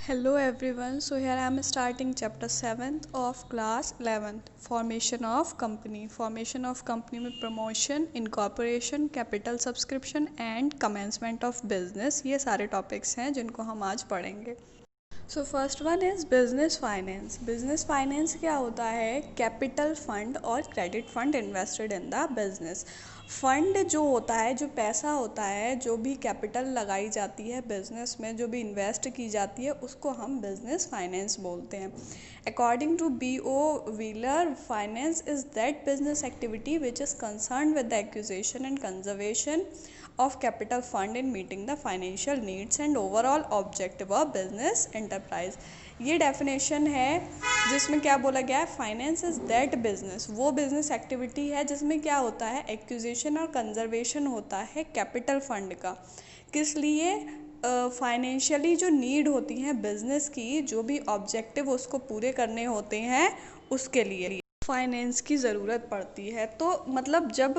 Hello everyone. So here I am starting chapter 7th of class 11th, formation of company. Formation of company में promotion, incorporation, capital subscription and commencement of business, ये सारे topics हैं जिनको हम आज पढ़ेंगे. So first one is business finance. Business finance क्या होता है? कैपिटल फंड और credit fund invested in the business. Fund जो होता है, जो पैसा होता है, जो भी कैपिटल लगाई जाती है बिजनेस में, जो भी इन्वेस्ट की जाती है, उसको हम बिजनेस फाइनेंस बोलते हैं. According to B.O. Wheeler, finance is that business activity which is concern with the acquisition and conservation of capital fund in meeting the financial needs and overall objective of business enterprise. ये definition है जिसमें क्या बोला गया है? Finance is that business, वो business activity है जिसमें क्या होता है? एक्विजिशन और कंजर्वेशन होता है कैपिटल फंड का. किस लिए? फाइनेंशियली जो नीड होती हैं बिजनेस की, जो भी ऑब्जेक्टिव उसको पूरे करने होते हैं, उसके लिए फाइनेंस की ज़रूरत पड़ती है. तो मतलब जब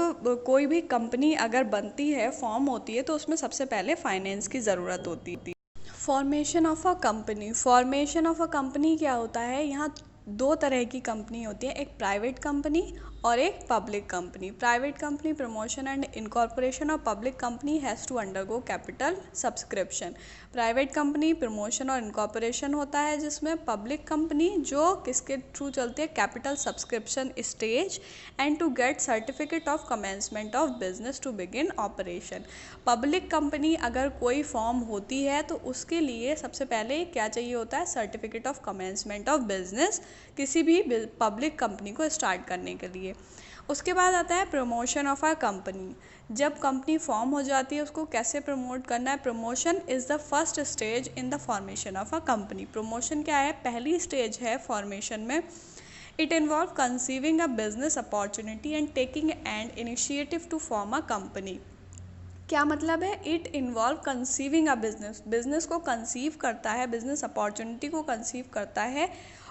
कोई भी कंपनी अगर बनती है, फॉर्म होती है, तो उसमें सबसे पहले फाइनेंस की ज़रूरत होती है. Formation of a company. Formation of a company क्या होता है? यहाँ दो तरह की कंपनी होती है, एक प्राइवेट कंपनी और एक public company. Private company promotion and incorporation और public company has to undergo capital subscription. Private company promotion और इनकॉर्पोरेशन होता है, जिसमें पब्लिक कंपनी जो किसके थ्रू चलती है? Capital subscription stage and to get certificate of commencement of business to begin operation. Public company अगर कोई फॉर्म होती है तो उसके लिए सबसे पहले क्या चाहिए होता है? Certificate of commencement of business, किसी भी पब्लिक कंपनी को स्टार्ट करने के लिए. उसके बाद आता है प्रमोशन ऑफ अ कंपनी. जब कंपनी फॉर्म हो जाती है, उसको कैसे प्रमोट करना है? Promotion is the first stage in the formation of a company. Promotion क्या है? पहली स्टेज है फॉर्मेशन में. It involve conceiving a business opportunity and taking and initiative to form a company. क्या मतलब है? It involve conceiving a business. Business को conceive करता है, बिजनेस अपॉर्चुनिटी को कंसीव करता है,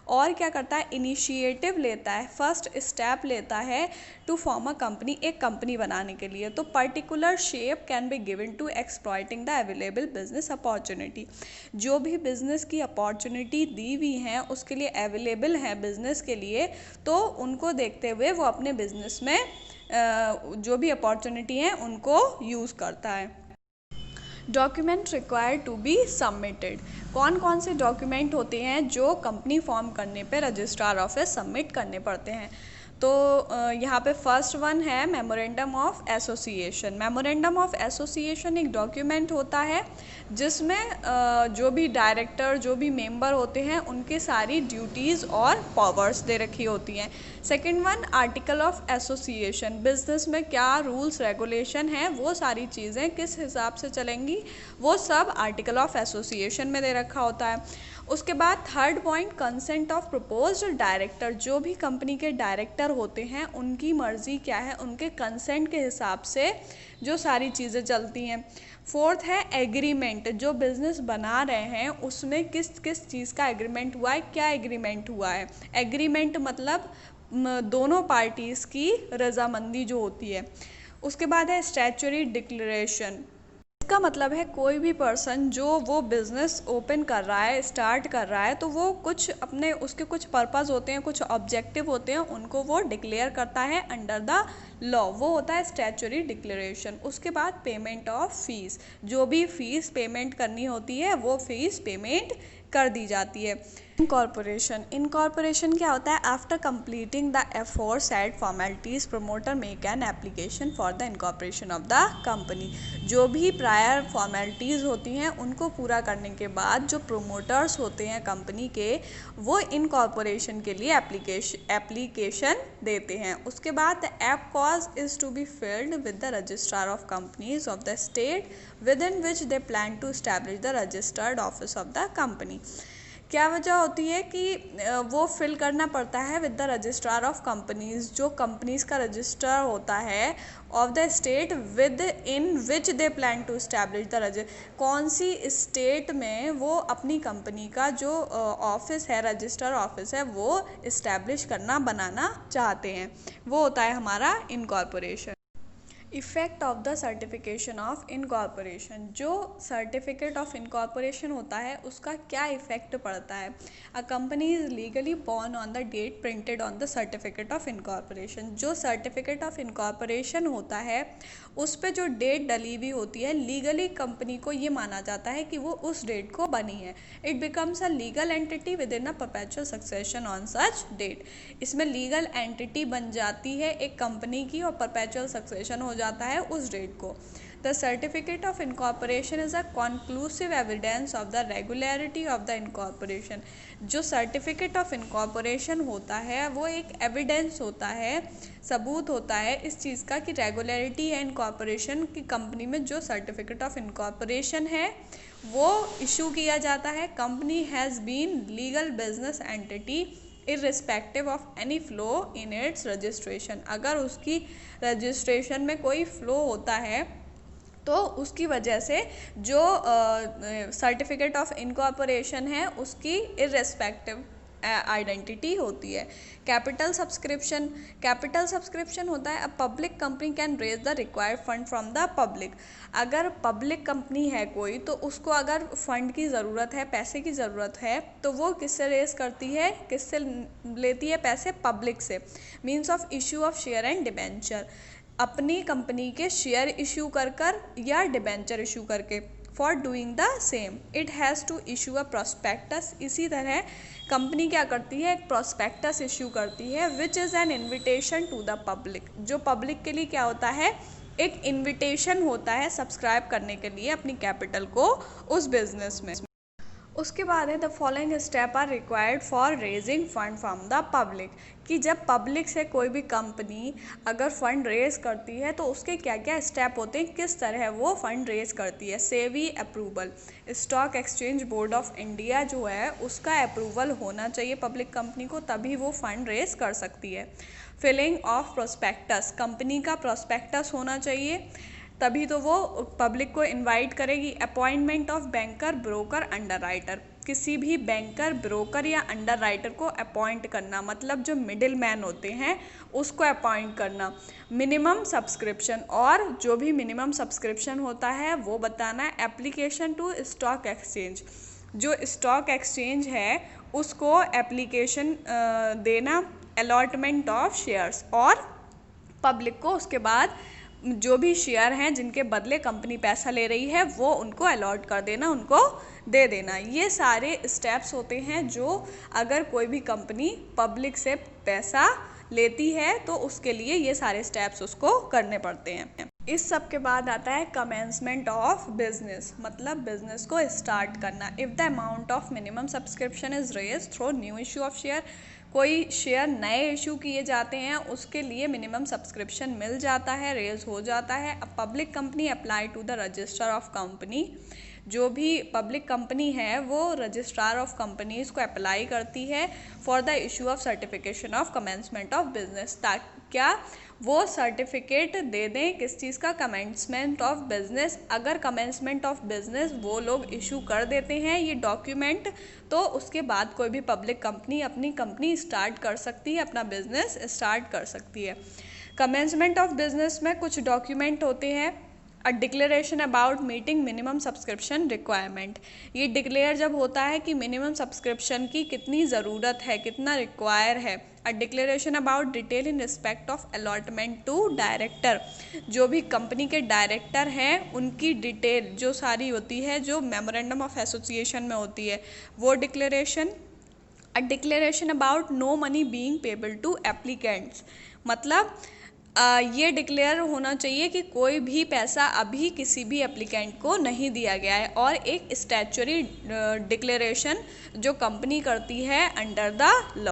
और क्या करता है? इनिशिएटिव लेता है, फर्स्ट स्टेप लेता है टू फॉर्म अ कंपनी, एक कंपनी बनाने के लिए. तो particular shape can be given to exploiting the available business opportunity. जो भी बिजनेस की अपॉर्चुनिटी दी हुई हैं, उसके लिए अवेलेबल हैं बिजनेस के लिए, तो उनको देखते हुए वो अपने बिजनेस में जो भी अपॉर्चुनिटी हैं उनको यूज़ करता है. Document required to be submitted. कौन कौन से डॉक्यूमेंट होते हैं जो कंपनी फॉर्म करने पे रजिस्ट्रार ऑफिस सबमिट करने पड़ते हैं? तो यहाँ पे फर्स्ट वन है memorandum of association. Memorandum of association एक डॉक्यूमेंट होता है जिसमें जो भी डायरेक्टर, जो भी मेंबर होते हैं, उनकी सारी ड्यूटीज़ और पावर्स दे रखी होती हैं. Second one article of association. Business में क्या रूल्स रेगुलेशन हैं, वो सारी चीज़ें किस हिसाब से चलेंगी, वो सब आर्टिकल ऑफ एसोसिएशन में दे रखा होता है. उसके बाद third point consent of proposed director. जो भी कंपनी के डायरेक्टर होते हैं, उनकी मर्ज़ी क्या है, उनके कंसेंट के हिसाब से जो सारी चीज़ें चलती हैं. फोर्थ है एग्रीमेंट. जो बिज़नेस बना रहे हैं उसमें किस किस चीज़ का एग्रीमेंट हुआ है, क्या एग्रीमेंट हुआ है. एग्रीमेंट मतलब दोनों पार्टीज़ की रजामंदी जो होती है. उसके बाद है स्टैच्यूटरी डिक्लेरेशन. इसका मतलब है कोई भी पर्सन जो वो बिज़नेस ओपन कर रहा है, स्टार्ट कर रहा है, तो वो कुछ अपने उसके कुछ पर्पस होते हैं, कुछ ऑब्जेक्टिव होते हैं, उनको वो डिक्लेयर करता है अंडर द लॉ. वो होता है स्टैच्यूटरी डिक्लेरेशन. उसके बाद पेमेंट ऑफ फीस. जो भी फीस पेमेंट करनी होती है, वो फीस पेमेंट कर दी जाती है. इनकॉर्पोरेशन. इनकॉर्पोरेशन क्या होता है? After completing the aforesaid formalities, promoter make an application for the incorporation of the company. जो भी प्रायर फॉर्मेलिटीज़ होती हैं, उनको पूरा करने के बाद जो प्रोमोटर्स होते हैं कंपनी के, वो इनकॉर्पोरेशन के लिए एप्लीकेशन देते हैं. उसके बाद एप कॉज is to be filed with the registrar of companies of the state within which they plan to establish the registered office of the company. क्या वजह होती है कि वो फिल करना पड़ता है with the registrar of companies. जो कंपनीज का रजिस्टर होता है of the state within which they plan to establish the कौन सी स्टेट में वो अपनी कंपनी का जो ऑफिस है, रजिस्टर ऑफिस है, वो इस्टेब्लिश करना, बनाना चाहते हैं, वो होता है हमारा incorporation. Effect of the certification of incorporation. जो सर्टिफिकेट ऑफ इनकॉर्पोरेशन होता है उसका क्या इफ़ेक्ट पड़ता है। A company is legally born on the date printed on the certificate of incorporation. जो सर्टिफिकेट ऑफ इनकॉर्पोरेशन होता है उस पर जो डेट डली हुई होती है, लीगली कंपनी को ये माना जाता है कि वो उस डेट को बनी है। It becomes a legal entity within a perpetual succession on such date. इसमें लीगल एंटिटी बन जाती है एक कंपनी की और परपेचुअल सक्सेशन हो जाता है उस डेट को। The certificate of incorporation is a conclusive evidence of the regularity of the incorporation. जो सर्टिफिकेट ऑफ इनकॉर्पोरेशन होता है वो एक एविडेंस होता है, सबूत होता है इस चीज़ का कि रेगुलरिटी है इनकॉर्पोरेशन की। कंपनी में जो सर्टिफिकेट ऑफ इनकॉर्पोरेशन है वो इशू किया जाता है। Company has been legal business entity irrespective of any flaw in its registration. अगर उसकी रजिस्ट्रेशन में कोई फ्लो होता है तो उसकी वजह से जो सर्टिफिकेट ऑफ इनकॉर्पोरेशन है उसकी इर्रेस्पेक्टिव आइडेंटिटी होती है। कैपिटल सब्सक्रिप्शन होता है a public company can raise the required fund from the public. अगर पब्लिक कंपनी है कोई तो उसको अगर फंड की ज़रूरत है, पैसे की ज़रूरत है, तो वो किससे रेज करती है, किससे लेती है पैसे? पब्लिक से। Means of issue of share and debenture. अपनी कंपनी के शेयर इशू कर या डिबेंचर इशू करके। For doing the same it has to issue a prospectus. इसी तरह कंपनी क्या करती है, एक प्रोस्पेक्टस इशू करती है which is an invitation to the public. जो पब्लिक के लिए क्या होता है, एक इन्विटेशन होता है सब्सक्राइब करने के लिए अपनी कैपिटल को उस बिजनेस में। उसके बाद है the following step are required for raising fund from the public. कि जब पब्लिक से कोई भी कंपनी अगर फ़ंड रेज करती है तो उसके क्या क्या स्टेप होते हैं, किस तरह वो फ़ंड रेज करती है। SEBI approval, stock exchange board of India जो है उसका अप्रूवल होना चाहिए पब्लिक कंपनी को, तभी वो फ़ंड रेज कर सकती है। फिलिंग ऑफ प्रोस्पेक्टस, कंपनी का प्रोस्पेक्टस होना चाहिए तभी तो वो पब्लिक को इनवाइट करेगी। Appointment of banker, broker, underwriter, किसी भी बैंकर, ब्रोकर या अंडरराइटर को अपॉइंट करना, मतलब जो मिडिल मैन होते हैं उसको अपॉइंट करना। मिनिमम सब्सक्रिप्शन, और जो भी मिनिमम सब्सक्रिप्शन होता है वो बताना है। एप्लीकेशन टू स्टॉक एक्सचेंज, जो स्टॉक एक्सचेंज है उसको एप्लीकेशन देना। अलॉटमेंट ऑफ शेयर्स, और पब्लिक को उसके बाद जो भी शेयर हैं जिनके बदले कंपनी पैसा ले रही है वो उनको अलॉट कर देना, उनको दे देना। ये सारे स्टेप्स होते हैं जो अगर कोई भी कंपनी पब्लिक से पैसा लेती है तो उसके लिए ये सारे स्टेप्स उसको करने पड़ते हैं। इस सब के बाद आता है कमेंसमेंट ऑफ बिजनेस, मतलब बिजनेस को स्टार्ट करना। If the amount of minimum subscription is raise through new issue of share, कोई शेयर नए इशू किए जाते हैं उसके लिए मिनिमम सब्सक्रिप्शन मिल जाता है, रेज हो जाता है। अब public company apply to the register of company, जो भी पब्लिक कंपनी है वो रजिस्ट्रार ऑफ कंपनीज को अप्लाई करती है for the issue of certification of commencement of business, ताकि क्या वो सर्टिफिकेट दे दें किस चीज़ का, कमेंसमेंट ऑफ बिजनेस। अगर कमेंसमेंट ऑफ बिजनेस वो लोग इशू कर देते हैं ये डॉक्यूमेंट, तो उसके बाद कोई भी पब्लिक कंपनी अपनी कंपनी स्टार्ट कर सकती है, अपना बिजनेस स्टार्ट कर सकती है। कमेंसमेंट ऑफ बिजनेस में कुछ डॉक्यूमेंट होते हैं। अ declaration about meeting minimum subscription requirement, ये डिक्लेयर जब होता है कि मिनिमम सब्सक्रिप्शन की कितनी ज़रूरत है, कितना रिक्वायर है। A declaration about detail in respect of allotment to director, जो भी कंपनी के डायरेक्टर हैं उनकी डिटेल जो सारी होती है जो मेमोरेंडम ऑफ एसोसिएशन में होती है वो declaration. A declaration about no money being payable to applicants, मतलब ये डिक्लेयर होना चाहिए कि कोई भी पैसा अभी किसी भी एप्लीकेंट को नहीं दिया गया है। और एक स्टैच्यूटरी डिक्लेरेशन जो कंपनी करती है अंडर द लॉ।